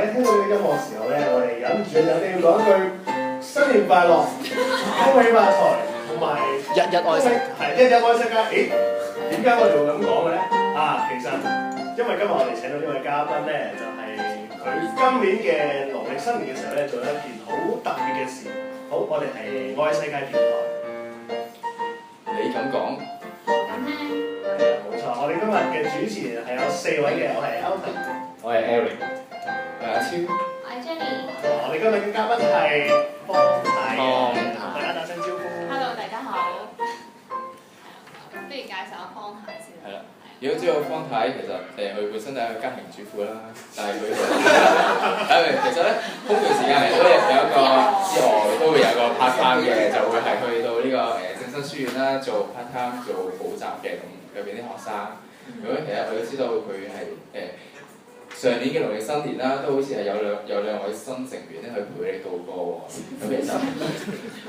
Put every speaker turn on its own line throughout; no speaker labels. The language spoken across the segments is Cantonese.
一聽到呢個音樂時候咧，我哋忍唔住就一定要講一句新年快樂，恭喜發財，同埋
日日愛世，
係日日愛世界。誒，點解我哋會咁講嘅咧？啊，其實因為今日我哋請到呢位嘉賓咧，就係佢今年嘅農曆新年嘅時候咧，做咗一件好特別嘅事。好，我哋係愛世界電台。
你咁講？
係啊，冇錯。我哋今日嘅主持係有4位嘅，我係 Alvin，
我係 Eric，我係阿超，
我係 Jenny。
我哋今日嘅嘉賓係方太，同大家打聲招呼。
Hello，大家好。不如介紹下方太先。
係啦。如果知道方太，其實佢本身就係一個家庭主婦啦，但係佢其實咧空餘時間嚟都有一個之外，都會有個 part time 嘅，就會係去到呢個正生書院啦，做 part time 做補習嘅，同入邊啲學生。咁其實我都知道佢係上年嘅農曆新年啦，都好似係有兩位新成員咧去陪你度過喎。咁其實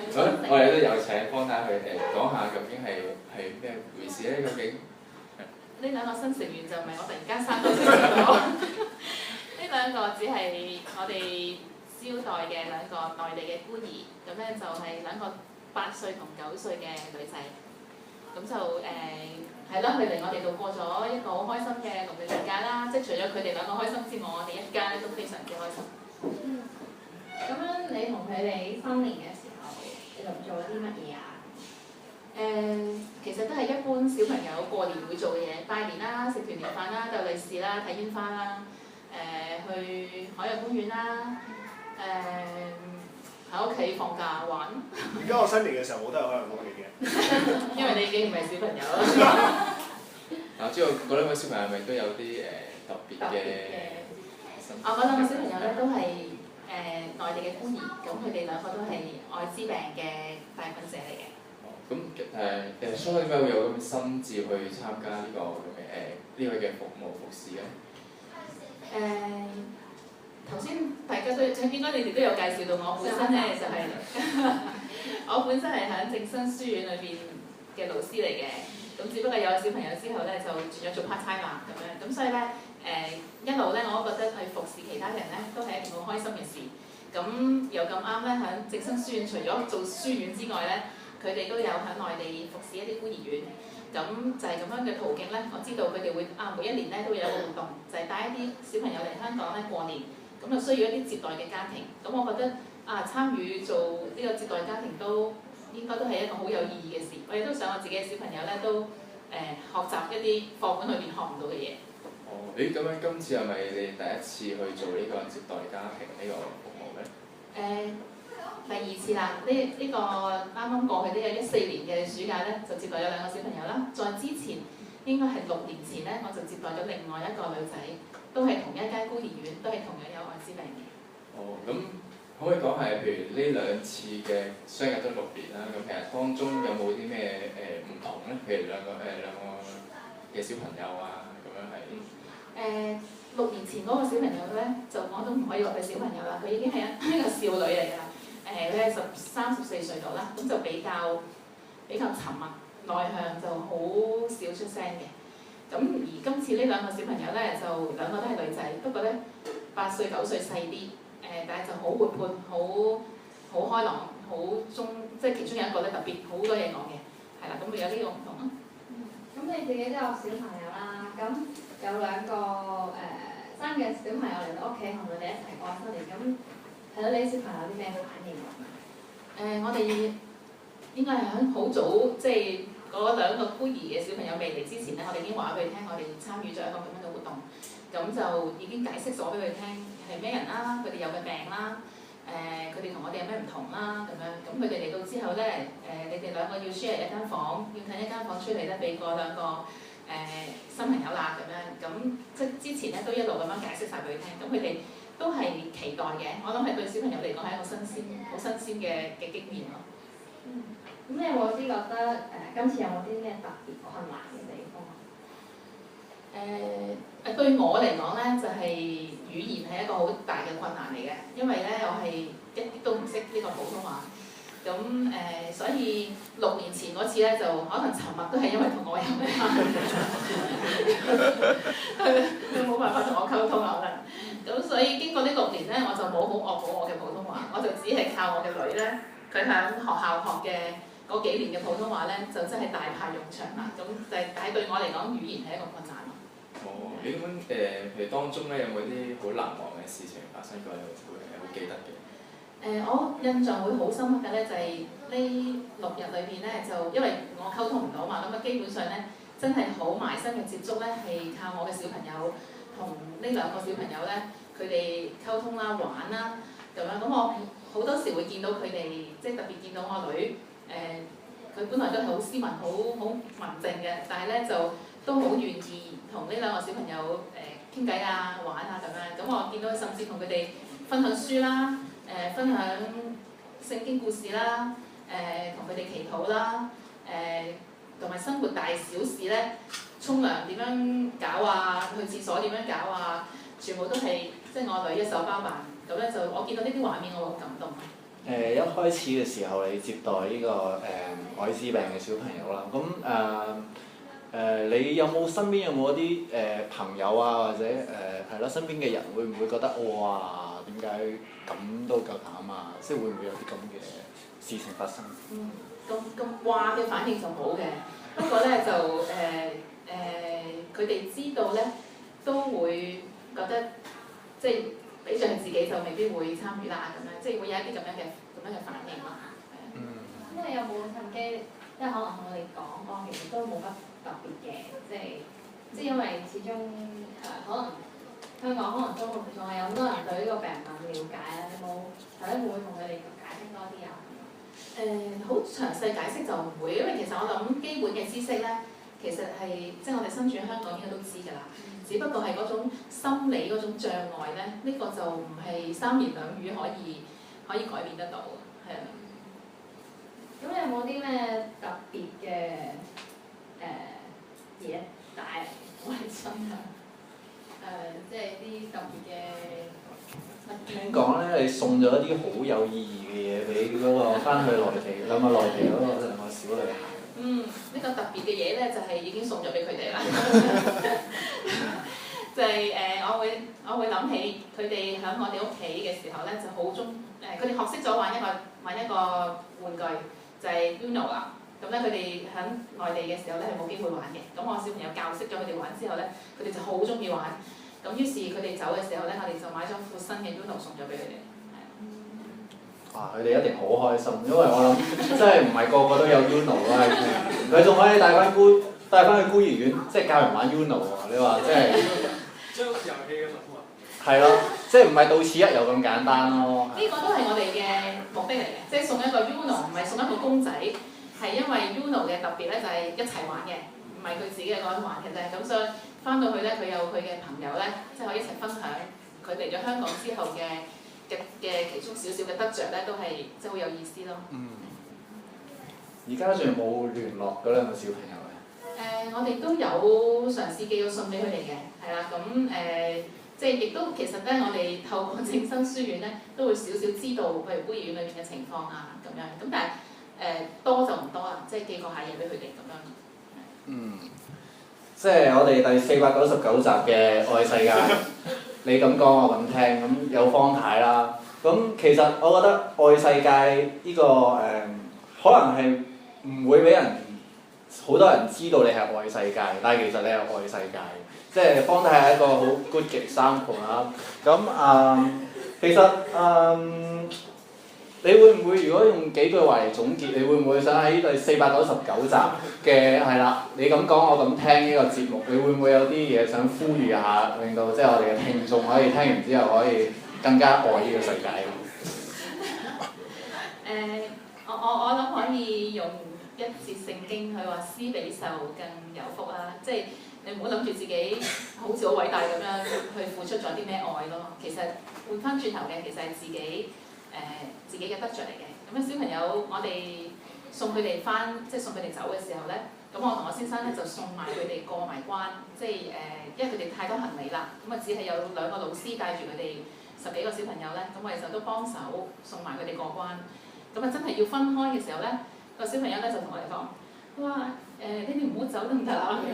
咁我哋都有請方太去講下究竟係咩回事咧？究竟？
呢兩個新成員就唔係我突然間生到出嚟咗，呢兩個只係我哋招待嘅兩個內地嘅孤兒，咁咧就係兩個8歲同9歲嘅女仔，咁就係啦，佢哋我哋度過咗一個好開心嘅農曆年假啦，即係除咗佢哋兩個開心之外，我哋一家咧都非常之開心。
咁樣你同佢哋新年嘅時候，你就做咗啲乜嘢啊？
其實都係一般小朋友過年會做嘅嘢，拜年啦、食團年飯啦、鬥利是啦、睇煙花啦，去海洋公園啦，喺屋企放假玩。
而家我新年嘅時候冇得去海洋公園嘅，
因為你已經唔係小朋友啦。
我知道嗰兩位小朋友係咪都有啲特別嘅？
我嗰兩個小朋友咧都係內地嘅孤兒，咁佢哋兩個都係愛滋病嘅帶菌者嚟嘅。
咁所以點解會有咁嘅心志去參加呢個咁嘅呢位嘅服侍嘅？
頭先大家都應該你哋都有介紹到我本身咧就係、我本身係喺正生書院裏邊嘅老師嚟嘅，咁只不過有小朋友之後咧就轉咗做 part time 啦咁樣，咁所以咧一路咧我都覺得去服侍其他人咧都係一件好開心嘅事。咁又咁啱咧喺正生書院除咗做書院之外咧，佢哋都有喺內地服侍一啲孤兒院，咁就係咁樣嘅途徑咧。我知道佢哋會每一年咧都會有一個活動，就係帶一啲小朋友嚟香港咧過年，咁就需要一啲接待嘅家庭。咁我覺得參與做呢個接待家庭都應該都係一個好有意義嘅事。我亦都想我自己嘅小朋友咧都學習一啲課本裏邊學唔到嘅嘢。
哦，咁樣今次係咪你第一次去做呢個接待家庭呢個服務咧？
第2次啦，呢個啱啱過去呢個14年嘅暑假咧，就接待咗2個小朋友啦。再之前應該係6年前咧，我就接待咗另外一個女仔，都係同一間孤兒院，都係同樣有愛滋病嘅。
哦，咁可唔可以講係譬如呢2次嘅相隔咗6年啦，咁其實當中有冇啲咩唔同咧？譬如兩個嘅小朋友啊，咁樣係。
6年前嗰個小朋友咧，就我都唔可以話佢小朋友啦，佢已經係一個少女嚟㗎啦。佢係13、14歲度啦，咁就比較沉默、內向，就好少出聲嘅。咁而今次呢2個小朋友咧，就2個都係女仔，不過咧8歲、9歲細啲，但係就好活潑、好開朗、即係其中有一個咧特別好多嘢講嘅，係啦，咁會有呢個唔同咯。
咁你自己都有小朋友啦，咁有2個新嘅小朋友嚟到屋企同佢哋一齊過新年，咁係咯，你小朋友有啲咩反應啊？
我哋應該係喺好早，即係嗰2個孤兒嘅小朋友未嚟之前咧，我哋已經話俾佢聽，我哋參與咗一個咁樣嘅活動，咁就已經解釋咗俾佢聽係咩人啦，佢哋有嘅病啦，佢哋同我哋有咩唔同啦，咁樣，咁佢哋嚟到之後咧，你哋2個要 share 一間房，要睇一間房出嚟咧，俾嗰2個新朋友啦，咁樣，咁即係之前咧都一路咁樣解釋晒俾佢聽，咁佢哋都係期待嘅，我諗係對小朋友嚟講係一個好新鮮嘅經驗咯。
咁你有冇啲覺得今次有冇啲咩特別困難嘅地方啊？
對我嚟講咧，就係語言係一個好大嘅困難嚟嘅，因為咧我係一啲都唔識呢個普通話。咁所以6年前嗰次咧，就可能沉默都係因為同我有咩關係，佢冇辦法同我溝通可能。咁咁所以經過呢6年咧，我就冇好惡補我嘅普通話，我就只係靠我嘅女咧，佢喺學校學嘅嗰幾年嘅普通話咧，就真係大派用場啦。咁但係對我嚟講，語言係一個困難咯。
哦，你咁譬如當中咧有冇啲好難忘嘅事情發生過，你會係好記得嘅？
我印象會好深刻嘅咧，就係呢6日裏邊咧，就因為我溝通唔到嘛，咁啊基本上咧，真係好埋身嘅接觸咧，係靠我嘅小朋友同呢2個小朋友咧，佢哋溝通啦、玩啦咁樣。咁我好多時會見到佢哋，即係特別見到我女佢本來都係好斯文、好文靜嘅，但係咧就都好願意同呢2個小朋友傾偈啊、玩啊咁樣。咁我見到佢甚至同佢哋分享書啦。分享聖經故事啦，同佢哋祈禱啦，同埋生活大小事咧，沖涼點樣搞啊，去廁所點樣搞啊，全部都係即係我女一手包辦。咁咧就我見到呢啲畫面，我好感動。
一開始嘅時候，你接待呢個愛滋病嘅小朋友啦，咁你有冇身邊有冇一啲朋友啊，或者係咯身邊嘅人會唔會覺得哇？點解咁都夠膽啊？即係會唔會有啲咁嘅事情發生？
咁話嘅反應就冇嘅，不過咧就佢哋知道咧都會覺得即係比著係自己就未必會參與啦咁樣，即係會有一啲咁樣嘅反應咯。
咁你有冇趁機即係可能同我哋講過，其實都冇乜特別嘅，即係因為始終可能。香港可能都仲係有好多人對呢個病唔了解啦，你冇係咧會同佢哋解釋多啲啊？
好詳細解釋就唔會，因為其實我諗基本嘅知識咧，其實係即係我哋身處香港應該都知㗎啦。只不過係嗰種心理嗰種障礙咧，呢個就唔係3言2語可以改變得到嘅，係啊。
咁你有冇啲咩特別嘅嘢帶嚟我哋分享？即係啲特別嘅。
聽講咧，你送咗一啲好有意義嘅嘢俾嗰個翻去內地2個內地嗰個2個小女孩。
呢個特別嘅嘢咧，就係已經送咗俾佢哋啦。就係我會諗起佢哋喺我哋屋企嘅時候咧，就好中佢哋學識咗玩一個玩具，就係 Uno 啦。咁咧佢哋喺內地嘅時候咧係冇機會玩嘅，咁我小朋友教識咗佢哋玩之後咧，佢哋就好中意玩。咁於是佢哋走嘅時候咧，我哋就買咗副新嘅 Uno 送咗俾佢哋。
佢哋一定好開心，因為我諗真係唔係個個都有 Uno 啦，佢仲可以帶翻去孤兒院，即係教人玩 Uno 喎。你話即係將遊戲嘅物係咯，即係唔係到此一遊咁簡單咯。
呢個都係我哋嘅目的嚟嘅，即係送一個 Uno，唔係送一個公仔。係因為 Uno 嘅特別咧，就係一齊玩嘅，唔係佢自己一個人玩嘅啫。咁所以翻到去咧，佢有佢嘅朋友咧，即係可以一齊分享佢嚟咗香港之後嘅其中少少嘅得着咧，都係即係好有意思咯。
而家仲有冇聯絡嗰2個小朋友嘅？
我哋都有嘗試寄個信俾佢哋嘅，係啦。咁即係亦都其實咧，我哋透過正生書院咧，都會少少知道譬如孤兒院裏面嘅情況啊咁樣。咁但係多就唔多啦，即係寄個下嘢俾佢哋咁樣。
即係我哋第499集嘅愛世界，你咁講我咁聽，咁有方太啦。咁其實我覺得愛世界呢個可能係唔會俾人好多人知道你係愛世界，但係其實你係愛世界。即係方太係一個好 good 嘅 example 啦。咁其實你會唔會如果用幾句話嚟總結，你會唔會想喺第499集嘅係啦？你咁講我咁聽呢個節目，你會唔會有啲嘢想呼籲下，令到即係我哋嘅聽眾可以聽完之後可以更加愛呢個世界？
我諗可以用一節聖經去話施比受更有福啦，即係你唔好諗住自己好似好偉大咁樣去付出咗啲咩愛咯。其實換翻轉頭嘅，其實係自己嘅得着嚟嘅。咁小朋友，我哋送佢哋翻，即係送佢哋走嘅時候咧，咁我同我先生咧就送埋佢哋過埋關，即係因為佢哋太多行李啦，咁只係有2個老師帶住佢哋10幾個小朋友咧，咁我哋就都幫手送埋佢哋過關。咁真係要分開嘅時候咧，個小朋友咧就同我哋講：哇，你哋唔好走得唔得啊？咁樣，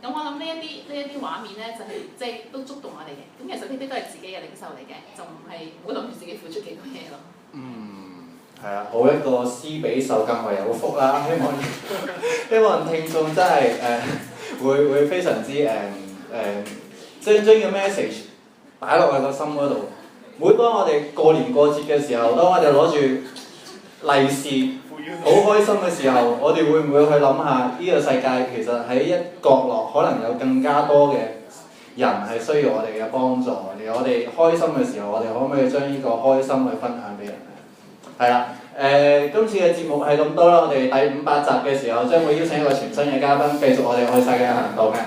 咁我諗呢一啲畫面咧，就係即係都觸動我哋嘅。咁其實呢啲都係自己嘅領袖嚟嘅，就唔係唔好諗住自己付出幾多嘢咯。
係啊，好一個施比受更為有福啦！希望聽眾真係會非常之將個 message 擺落去個心嗰度。每當我哋過年過節嘅時候，當我哋攞住利是好開心嘅時候，我哋會唔會去諗下呢個世界其實喺一角落可能有更加多嘅人係需要我哋嘅幫助，而我哋開心嘅時候，我哋可唔可以將呢個開心去分享俾人呢？係啦，今次嘅節目係咁多啦，我哋第500集嘅時候將會邀請一個全新嘅嘉賓，繼續我哋愛世界行動嘅。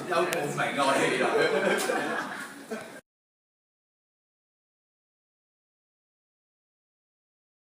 有共鳴啊！我哋